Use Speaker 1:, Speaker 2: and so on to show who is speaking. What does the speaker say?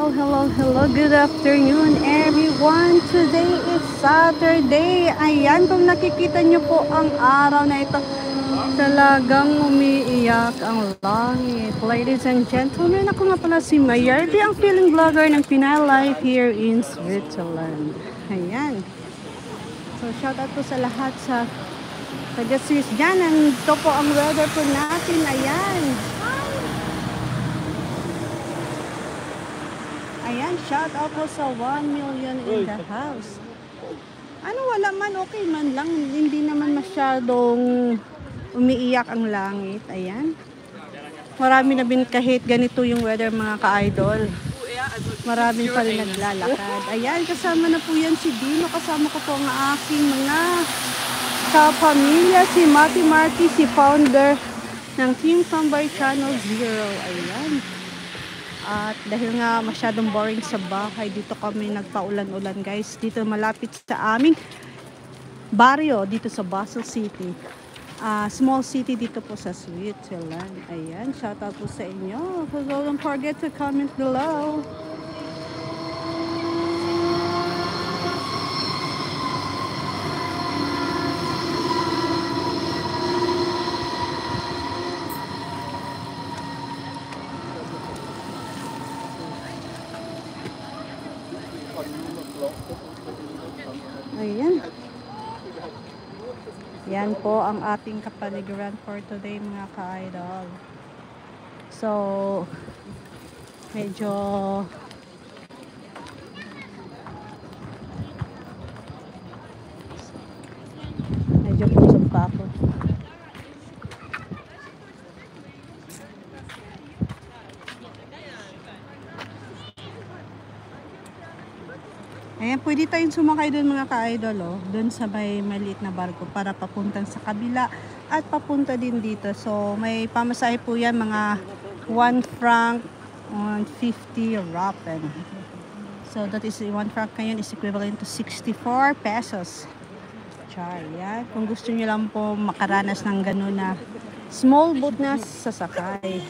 Speaker 1: Hello. Good afternoon, everyone. Today is Saturday. Ayan, kung nakikita nyo po ang araw na ito, talagang umiiyak ang langit. Ladies and gentlemen, ako nga pala si Mayardi, ang feeling vlogger ng Pinay Life here in Switzerland. Ayan. So, shout out po sa lahat sa taga-Swiss dyan. Ito po ang weather po natin. Ayan. Ayan, shout out po sa 1 million in the house. Ano, wala man, okay man lang. Hindi naman masyadong umiiyak ang langit. Ayan. Marami na bin kahit ganito yung weather, mga ka-idol. Marami pa rin naglalakad. Ayan, kasama na po yan si Dino. Kasama ko po ang aking mga kapamilya. Si Mati Marty, si founder ng Team Tambay Channel Zero. Ayan. At dahil nga masyadong boring sa bahay, dito kami nagpaulan-ulan, guys. Dito malapit sa aming baryo, dito sa Basel City. Small city dito po sa Switzerland. Ayan, shout out po sa inyo. So don't forget to comment below. Ayan. Yan po ang ating kapaligiran for today, mga ka-idol. So, medyo pusog pa ako. Ayan, pwede tayong sumakay doon, mga ka-idol, oh. Doon sa may maliit na barko para papuntang sa kabila at papunta din dito. So, may pamasahe po yan, mga 1 franc, 150 rappen. So, that is 1 franc ngayon is equivalent to 64 pesos. Char, yan. Kung gusto nyo lang po makaranas ng gano'n na small boat na sasakay.